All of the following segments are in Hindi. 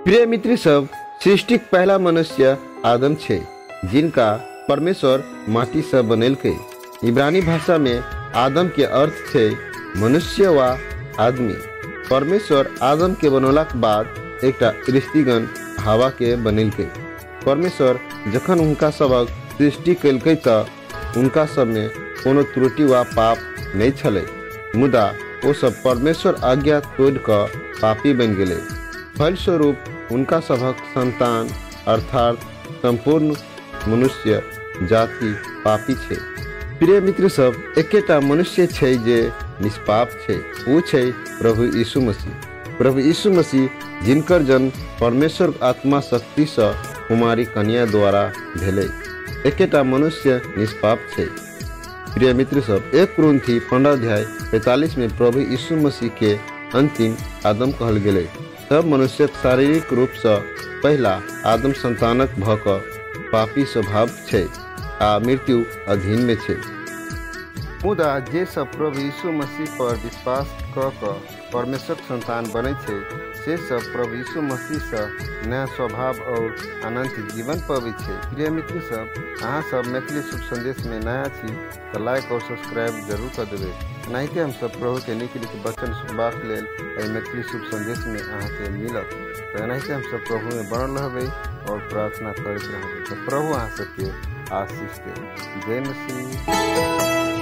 प्रिय मित्र सब, सृष्टि पहला मनुष्य आदम छे, जिनका परमेश्वर माटी से बनेल के। इब्रानी भाषा में आदम के अर्थ छे मनुष्य व आदमी। परमेश्वर आदम के बनौला के बाद एक रिश्तीगण हवा के बनेल के। परमेश्वर जखन उनका सबक सृष्टि कलकै त उनका सब में कोनो त्रुटि व पाप नहीं छले, मुदा वो सब परमेश्वर आज्ञा तोड़ कर पापी बन गए। फलस्वरूप उनका सबक संतान अर्थात संपूर्ण मनुष्य जाति पापी छे। प्रिय मित्र सब, एकेटा मनुष्य छे जे निष्पाप छे, वो छे प्रभु यीशु मसीह। प्रभु यीशु मसीह जिनकर जन्म परमेश्वर आत्मा शक्ति से कुमारी कन्या द्वारा भेले। एकेटा मनुष्य निष्पाप छे। प्रिय मित्र सब, 1 कुरिन्थी 15:45 में प्रभु यीशु मसीह के अंतिम आदम कहल गेले। सब मनुष्य शारीरिक रूप से पहला आदम संतानक भक पापी स्वभाव छे आ मृत्यु अधीन में छे। मुदा जे सब प्रभु यीशु मसीह पर विश्वास क परमेश्वर संतान बने छे, से सब प्रभु यीशु मसीह से नया स्वभाव और अनंत जीवन पावे छे। प्रिय मित्र सब, अहाँ सब मैथिली शुभ संदेश में नया छी तो लाइक और सब्सक्राइब जरूर कर देवे, नहीं तो हम सब प्रभु के निक वचन सुनबाक लेल मैथिली शुभ संदेश में अहाँ के मिलत। तो नहीं हम सब प्रभु में बनल रहबे और प्रार्थना करते रहबे। तो प्रभु अहाँ सबके आशीष दे। जय मसीह।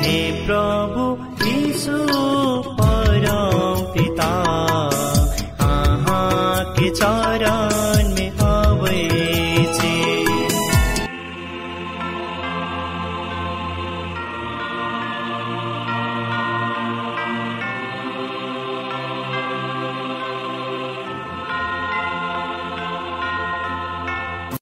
हे प्रभु यीशु परम पिता, आहाँ के चरण